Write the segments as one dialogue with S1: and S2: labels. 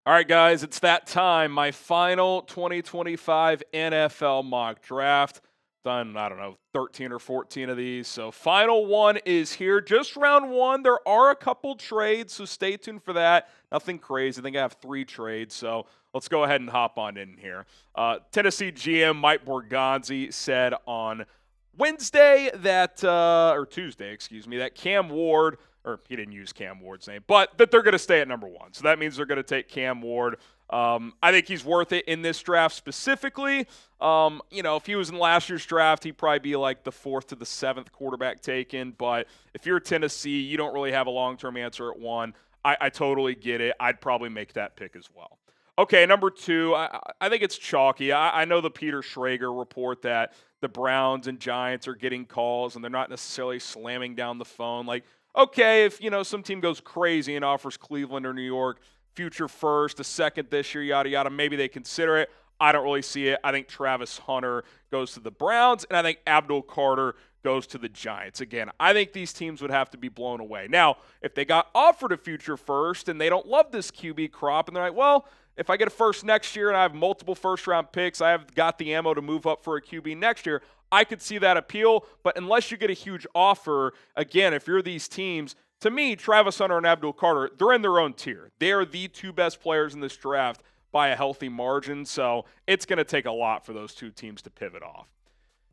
S1: All right, guys, it's that time. My final 2025 NFL mock draft. Done, I don't know, 13 or 14 of these. So, final one is here. Just round one. There are a couple trades, so stay tuned for that. Nothing crazy. I think I have 3 trades. So, let's go ahead and hop on in here. Tennessee GM Mike Borgonzi said on Wednesday that, or Tuesday, excuse me, that Cam Ward, or he didn't use Cam Ward's name, but that they're going to stay at number 1. So that means they're going to take Cam Ward. I think he's worth it in this draft specifically. If he was in last year's draft, he'd probably be like the 4th to the 7th quarterback taken. But if you're Tennessee, you don't really have a long-term answer at 1. I totally get it. I'd probably make that pick as well. Okay, number 2, I think it's chalky. I know the Peter Schrager report that the Browns and Giants are getting calls and they're not necessarily slamming down the phone. Like, okay, if, some team goes crazy and offers Cleveland or New York future first, a second this year, yada, yada, maybe they consider it. I don't really see it. I think Travis Hunter goes to the Browns, and I think Abdul Carter goes to the Giants. Again, I think these teams would have to be blown away. Now, if they got offered a future first and they don't love this QB crop and they're like, well, if I get a first next year and I have multiple first-round picks, I have got the ammo to move up for a QB next year, I could see that appeal. But unless you get a huge offer, again, if you're these teams, to me, Travis Hunter and Abdul Carter, they're in their own tier. They are the 2 best players in this draft by a healthy margin, so it's going to take a lot for those 2 teams to pivot off.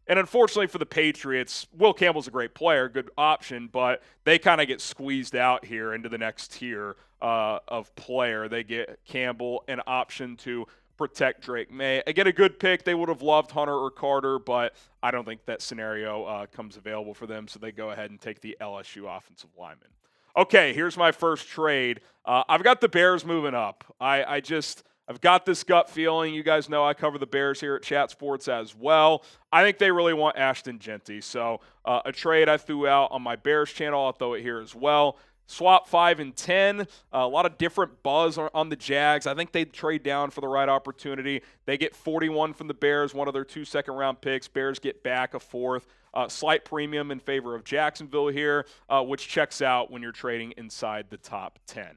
S1: And unfortunately for the Patriots, Will Campbell's a great player, good option, but they kind of get squeezed out here into the next tier of player. They get Campbell an option to protect Drake May. Again, a good pick. They would have loved Hunter or Carter, but I don't think that scenario comes available for them, so they go ahead and take the LSU offensive lineman. Okay, here's my first trade. I've got the Bears moving up. I've got this gut feeling. You guys know I cover the Bears here at Chat Sports as well. I think they really want Ashton Jeanty. So a trade I threw out on my Bears channel, I'll throw it here as well. Swap 5 and 10. A lot of different buzz on the Jags. I think they'd trade down for the right opportunity. They get 41 from the Bears, one of their 2 second-round picks. Bears get back a 4th. Slight premium in favor of Jacksonville here, which checks out when you're trading inside the top 10.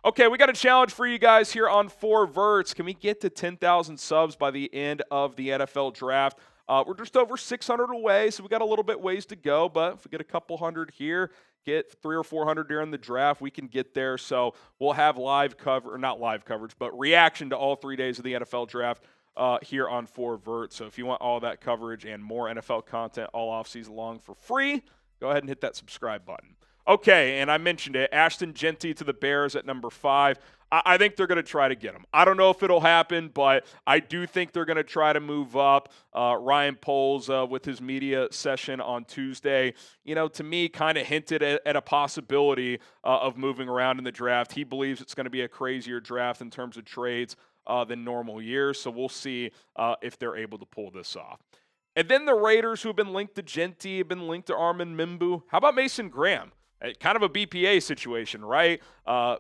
S1: Okay, we got a challenge for you guys here on 4 Verts. Can we get to 10,000 subs by the end of the NFL draft? We're just over 600 away, so we got a little bit ways to go. But if we get a couple hundred here, get 300 or 400 during the draft, we can get there. So we'll have not live coverage, but reaction to all 3 days of the NFL draft here on 4 Verts. So if you want all that coverage and more NFL content all offseason long for free, go ahead and hit that subscribe button. Okay, and I mentioned it, Ashton Jeanty to the Bears at number 5. I think they're going to try to get him. I don't know if it'll happen, but I do think they're going to try to move up. Ryan Poles, with his media session on Tuesday, to me, kind of hinted at a possibility of moving around in the draft. He believes it's going to be a crazier draft in terms of trades than normal years, so we'll see if they're able to pull this off. And then the Raiders, who have been linked to Jeanty, have been linked to Armin Mimbu. How about Mason Graham? Kind of a BPA situation, right?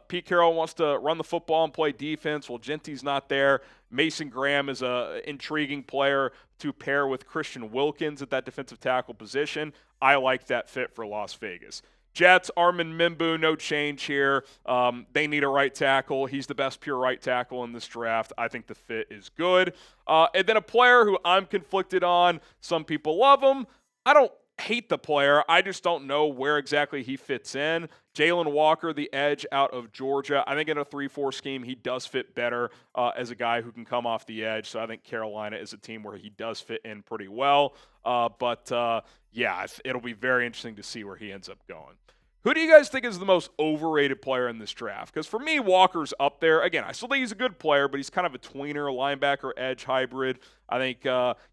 S1: Pete Carroll wants to run the football and play defense. Well, Jeanty's not there. Mason Graham is an intriguing player to pair with Christian Wilkins at that defensive tackle position. I like that fit for Las Vegas. Jets, Armin Mimbu, no change here. They need a right tackle. He's the best pure right tackle in this draft. I think the fit is good. And then a player who I'm conflicted on. Some people love him. I don't hate the player. I just don't know where exactly he fits in. Jalen Walker, the edge out of Georgia. I think in a 3-4 scheme, he does fit better as a guy who can come off the edge. So I think Carolina is a team where he does fit in pretty well. Yeah, it'll be very interesting to see where he ends up going. Who do you guys think is the most overrated player in this draft? Because for me, Walker's up there. Again, I still think he's a good player, but he's kind of a tweener, linebacker, edge hybrid. I think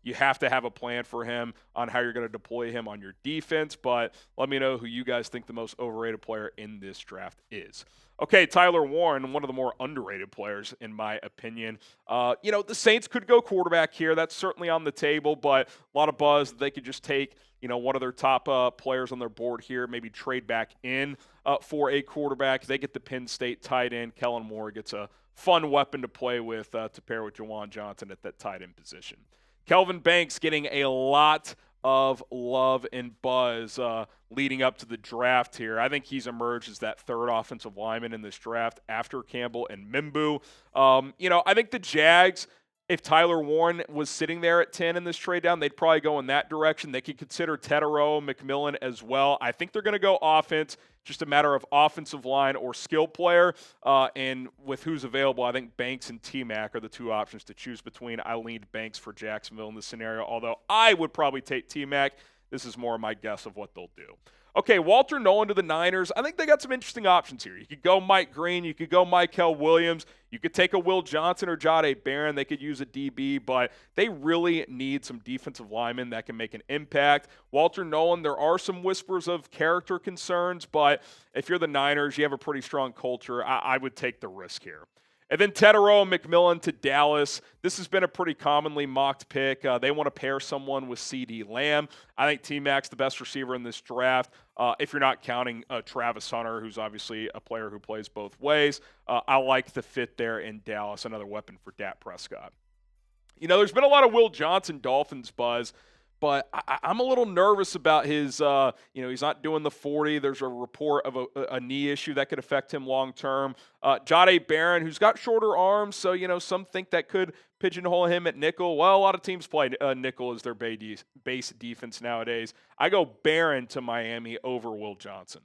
S1: you have to have a plan for him on how you're going to deploy him on your defense. But let me know who you guys think the most overrated player in this draft is. Okay, Tyler Warren, one of the more underrated players, in my opinion. The Saints could go quarterback here. That's certainly on the table, but a lot of buzz that they could just take one of their top players on their board here, maybe trade back in for a quarterback. They get the Penn State tight end. Kellen Moore gets a fun weapon to play with to pair with Juwan Johnson at that tight end position. Kelvin Banks getting a lot of love and buzz leading up to the draft here. I think he's emerged as that third offensive lineman in this draft after Campbell and Mimbu. I think the Jags, if Tyler Warren was sitting there at 10 in this trade down, they'd probably go in that direction. They could consider Tetero, McMillan as well. I think they're going to go offense, just a matter of offensive line or skill player. And with who's available, I think Banks and T-Mac are the two options to choose between. I leaned Banks for Jacksonville in this scenario, although I would probably take T-Mac. This is more my guess of what they'll do. Okay, Walter Nolan to the Niners. I think they got some interesting options here. You could go Mike Green. You could go Mykel Williams. You could take a Will Johnson or Jahdae Barron. They could use a DB, but they really need some defensive linemen that can make an impact. Walter Nolan, there are some whispers of character concerns, but if you're the Niners, you have a pretty strong culture. I would take the risk here. And then Tetero and McMillan to Dallas. This has been a pretty commonly mocked pick. They want to pair someone with CeeDee Lamb. I think T-Mac's the best receiver in this draft, if you're not counting Travis Hunter, who's obviously a player who plays both ways. I like the fit there in Dallas, another weapon for Dak Prescott. There's been a lot of Will Johnson Dolphins buzz, but I'm a little nervous about his, he's not doing the 40. There's a report of a knee issue that could affect him long term. Jahdae Barron, who's got shorter arms, so, some think that could pigeonhole him at nickel. Well, a lot of teams play nickel as their base defense nowadays. I go Barron to Miami over Will Johnson.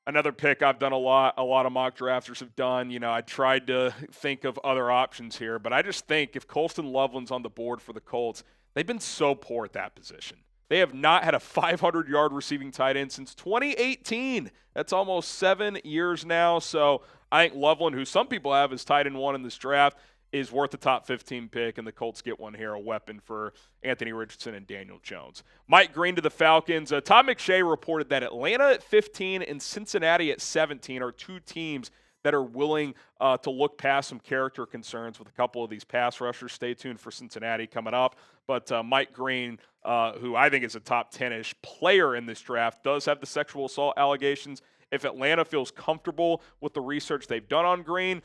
S1: Another pick I've done a lot of mock drafters have done. I tried to think of other options here, but I just think if Colston Loveland's on the board for the Colts, they've been so poor at that position. They have not had a 500-yard receiving tight end since 2018. That's almost 7 years now. So I think Loveland, who some people have as tight end 1 in this draft, is worth the top 15 pick, and the Colts get one here, a weapon for Anthony Richardson and Daniel Jones. Mike Green to the Falcons. Todd McShay reported that Atlanta at 15 and Cincinnati at 17 are two teams that are willing to look past some character concerns with a couple of these pass rushers. Stay tuned for Cincinnati coming up. But Mike Green, who I think is a top 10-ish player in this draft, does have the sexual assault allegations. If Atlanta feels comfortable with the research they've done on Green,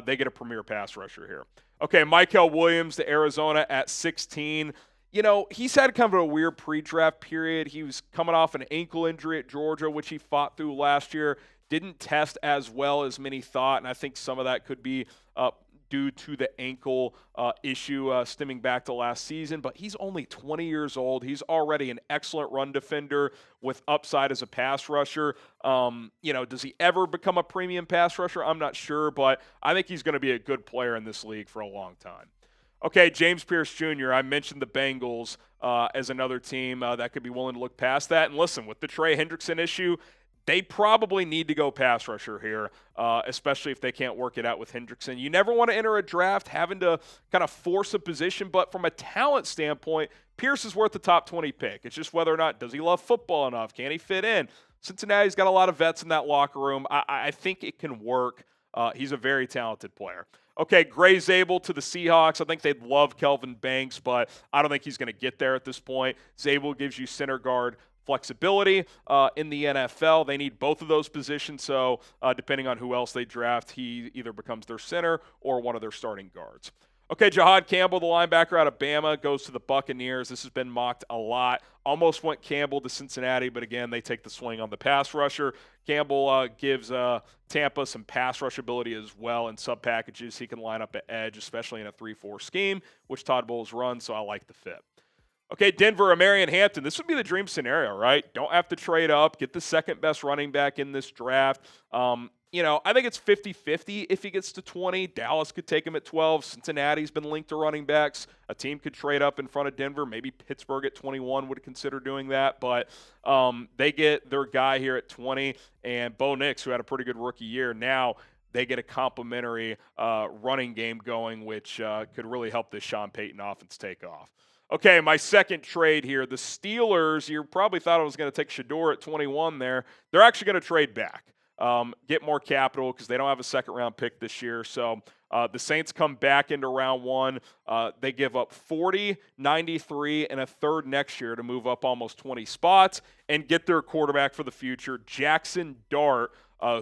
S1: they get a premier pass rusher here. Okay, Mykel Williams to Arizona at 16. He's had kind of a weird pre-draft period. He was coming off an ankle injury at Georgia, which he fought through last year. Didn't test as well as many thought, and I think some of that could be due to the ankle issue stemming back to last season. But he's only 20 years old. He's already an excellent run defender with upside as a pass rusher. Does he ever become a premium pass rusher? I'm not sure, but I think he's going to be a good player in this league for a long time. Okay, James Pierce Jr., I mentioned the Bengals as another team that could be willing to look past that. And listen, with the Trey Hendrickson issue, they probably need to go pass rusher here, especially if they can't work it out with Hendrickson. You never want to enter a draft having to kind of force a position, but from a talent standpoint, Pierce is worth the top 20 pick. It's just whether or not, does he love football enough? Can he fit in? Cincinnati's got a lot of vets in that locker room. I think it can work. He's a very talented player. Okay, Gray Zabel to the Seahawks. I think they'd love Kelvin Banks, but I don't think he's going to get there at this point. Zabel gives you center guard flexibility in the NFL. They need both of those positions, so depending on who else they draft, he either becomes their center or one of their starting guards. Okay, Jahad Campbell, the linebacker out of Bama, goes to the Buccaneers. This has been mocked a lot. Almost went Campbell to Cincinnati, but again, they take the swing on the pass rusher. Campbell gives Tampa some pass rush ability as well in sub packages. He can line up at edge, especially in a 3-4 scheme, which Todd Bowles runs, so I like the fit. Okay, Denver, Marion Hampton. This would be the dream scenario, right? Don't have to trade up. Get the second best running back in this draft. I think it's 50-50 if he gets to 20. Dallas could take him at 12. Cincinnati's been linked to running backs. A team could trade up in front of Denver. Maybe Pittsburgh at 21 would consider doing that. But they get their guy here at 20. And Bo Nix, who had a pretty good rookie year, now they get a complimentary running game going, which could really help this Sean Payton offense take off. Okay, my second trade here. The Steelers, you probably thought I was going to take Shedeur at 21 there. They're actually going to trade back, get more capital because they don't have a second-round pick this year. So the Saints come back into round one. They give up 40, 93, and a third next year to move up almost 20 spots and get their quarterback for the future, Jaxson Dart,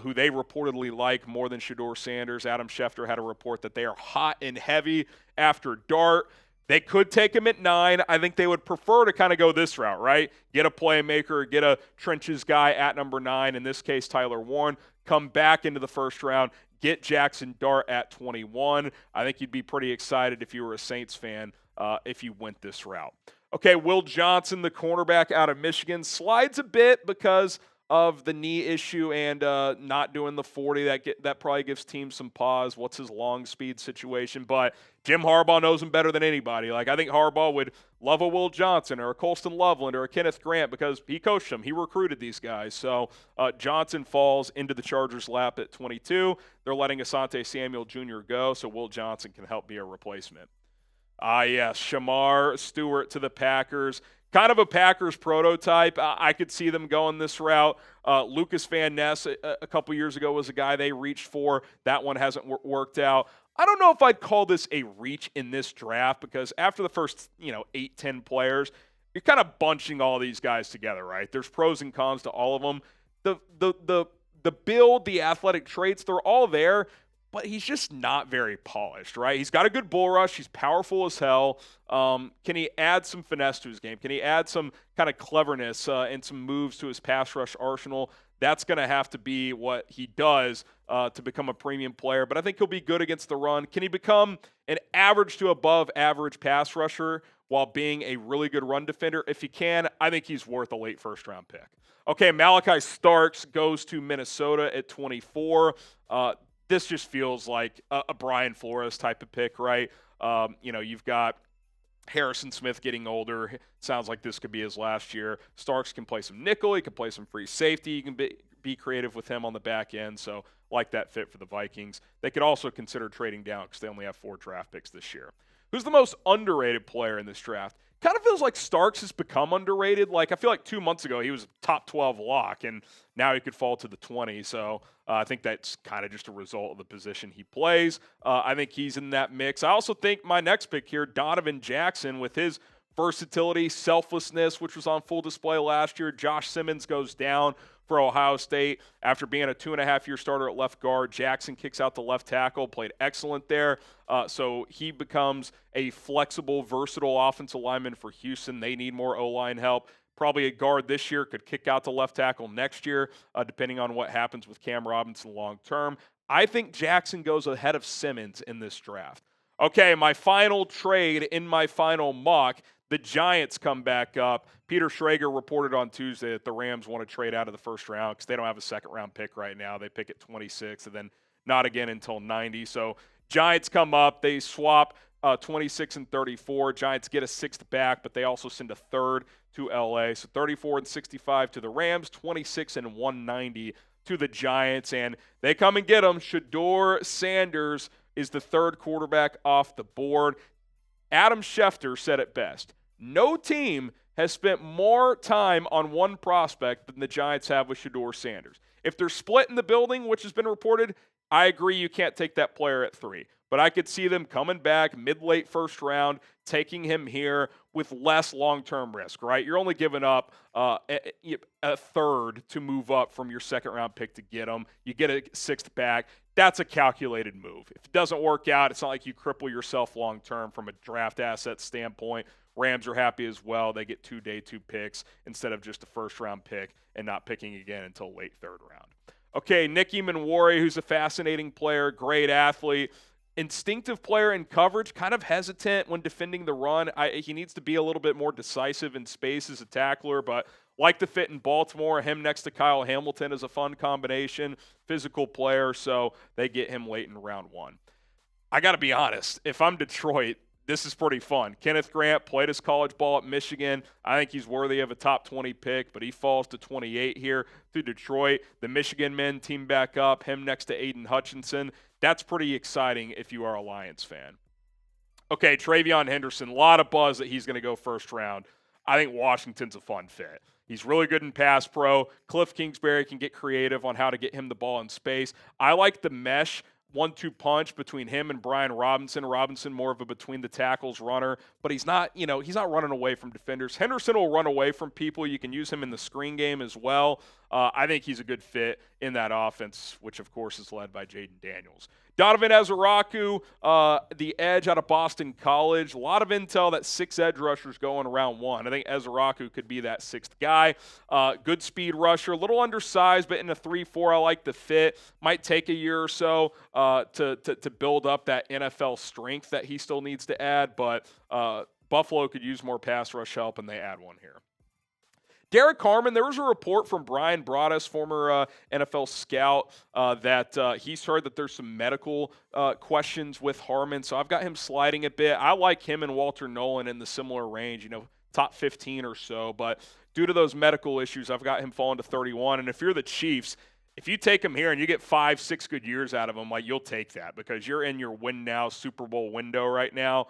S1: who they reportedly like more than Shedeur Sanders. Adam Schefter had a report that they are hot and heavy after Dart. They could take him at 9. I think they would prefer to kind of go this route, right? Get a playmaker, get a trenches guy at number 9, in this case Tyler Warren, come back into the first round, get Jaxson Dart at 21. I think you'd be pretty excited if you were a Saints fan if you went this route. Okay, Will Johnson, the cornerback out of Michigan, slides a bit because of the knee issue and not doing the 40. That probably gives teams some pause. What's his long speed situation? But Jim Harbaugh knows him better than anybody. Like, I think Harbaugh would love a Will Johnson or a Colston Loveland or a Kenneth Grant because he coached them. He recruited these guys. So Johnson falls into the Chargers' lap at 22. They're letting Asante Samuel Jr. go, so Will Johnson can help be a replacement. Yes, Shamar Stewart to the Packers. Kind of a Packers prototype. I could see them going this route. Lucas Van Ness a couple years ago was a guy they reached for. That one hasn't worked out. I don't know if I'd call this a reach in this draft because after the first 8, 10 players, you're kind of bunching all these guys together, right? There's pros and cons to all of them. The build, the athletic traits, they're all there. But he's just not very polished, right? He's got a good bull rush. He's powerful as hell. Can he add some finesse to his game? Can he add some kind of cleverness and some moves to his pass rush arsenal? That's going to have to be what he does to become a premium player. But I think he'll be good against the run. Can he become an average to above average pass rusher while being a really good run defender? If he can, I think he's worth a late first-round pick. Okay, Malachi Starks goes to Minnesota at 24. This just feels like a Brian Flores type of pick, right? You've got Harrison Smith getting older. Sounds like this could be his last year. Starks can play some nickel. He can play some free safety. You can be creative with him on the back end. So like that fit for the Vikings. They could also consider trading down because they only have 4 draft picks this year. Who's the most underrated player in this draft? Kind of feels like Starks has become underrated. Like, I feel like 2 months ago he was a top 12 lock, and now he could fall to the 20. So I think that's kind of just a result of the position he plays. I think he's in that mix. I also think my next pick here, Donovan Jackson, with his versatility, selflessness, which was on full display last year. Josh Simmons goes down for Ohio State after being a 2.5-year starter at left guard. Jackson kicks out the left tackle, played excellent there. So he becomes a flexible, versatile offensive lineman for Houston. They need more O-line help. Probably a guard this year, could kick out the left tackle next year, depending on what happens with Cam Robinson long term. I think Jackson goes ahead of Simmons in this draft. Okay, my final trade in my final mock, the Giants come back up. Peter Schrager reported on Tuesday that the Rams want to trade out of the first round because they don't have a second-round pick right now. They pick at 26 and then not again until 90. So Giants come up. They swap 26 and 34. Giants get a 6th back, but they also send a 3rd to L.A. So 34 and 65 to the Rams, 26 and 190 to the Giants. And they come and get them. Shedeur Sanders is the 3rd quarterback off the board. Adam Schefter said it best. No team has spent more time on one prospect than the Giants have with Shedeur Sanders. If they're split in the building, which has been reported, I agree you can't take that player at 3. But I could see them coming back mid-late first round, taking him here with less long-term risk, right? You're only giving up a 3rd to move up from your second-round pick to get him. You get a 6th back. That's a calculated move. If it doesn't work out, it's not like you cripple yourself long-term from a draft asset standpoint. Rams are happy as well. They get 2 day 2 picks instead of just a first-round pick and not picking again until late 3rd round. Okay, Nicky Manwari, who's a fascinating player, great athlete, instinctive player in coverage, kind of hesitant when defending the run. He needs to be a little bit more decisive in space as a tackler, but like the fit in Baltimore. Him next to Kyle Hamilton is a fun combination, physical player, so they get him late in round 1. I got to be honest, if I'm Detroit, this is pretty fun. Kenneth Grant played his college ball at Michigan. I think he's worthy of a top 20 pick, but he falls to 28 here to Detroit. The Michigan men team back up, him next to Aiden Hutchinson. That's pretty exciting if you are a Lions fan. Okay, Travion Henderson, a lot of buzz that he's going to go first round. I think Washington's a fun fit. He's really good in pass pro. Cliff Kingsbury can get creative on how to get him the ball in space. I like the mesh 1-2 punch between him and Brian Robinson. Robinson more of a between the tackles runner, but he's not running away from defenders. Henderson will run away from people. You can use him in the screen game as well. I think he's a good fit in that offense, which of course is led by Jaden Daniels. Donovan Ezeraku, the edge out of Boston College. A lot of intel that 6 edge rushers going around 1. I think Ezeraku could be that 6th guy. Good speed rusher, a little undersized, but in a 3-4, I like the fit. Might take a year or so to build up that NFL strength that he still needs to add, but Buffalo could use more pass rush help, and they add one here. Derek Harmon, there was a report from Brian Broaddus, former NFL scout, that he's heard that there's some medical questions with Harmon, so I've got him sliding a bit. I like him and Walter Nolan in the similar range, top 15 or so, but due to those medical issues, I've got him falling to 31, and if you're the Chiefs, if you take him here and you get 5-6 good years out of him, you'll take that because you're in your win now Super Bowl window right now.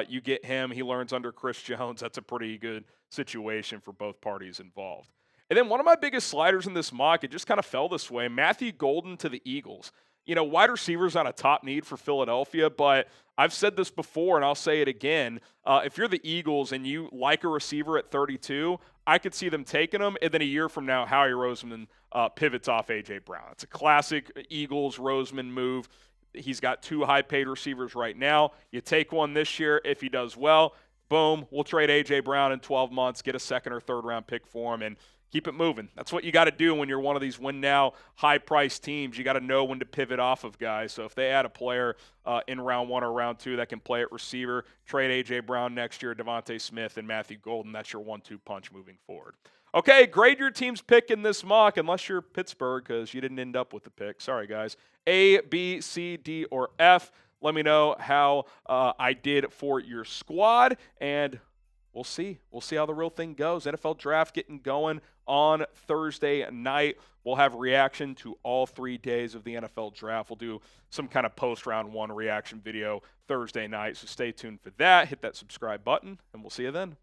S1: You get him, he learns under Chris Jones. That's a pretty good situation for both parties involved. And then one of my biggest sliders in this mock, it just kind of fell this way, Matthew Golden to the Eagles. Wide receivers not a top need for Philadelphia, but I've said this before and I'll say it again. If you're the Eagles and you like a receiver at 32, I could see them taking him, and then a year from now, Howie Roseman pivots off A.J. Brown. It's a classic Eagles-Roseman move. He's got 2 high-paid receivers right now. You take one this year. If he does well, boom, we'll trade A.J. Brown in 12 months, get a 2nd or 3rd round pick for him, and keep it moving. That's what you got to do when you're one of these win-now, high-priced teams. You got to know when to pivot off of guys. So if they add a player in round 1 or round 2 that can play at receiver, trade A.J. Brown next year, Devontae Smith, and Matthew Golden. That's your 1-2 punch moving forward. Okay, grade your team's pick in this mock, unless you're Pittsburgh, because you didn't end up with the pick. Sorry, guys. A, B, C, D, or F. Let me know how I did for your squad, and we'll see. We'll see how the real thing goes. NFL draft getting going on Thursday night. We'll have reaction to all 3 days of the NFL draft. We'll do some kind of post-round 1 reaction video Thursday night, so stay tuned for that. Hit that subscribe button, and we'll see you then.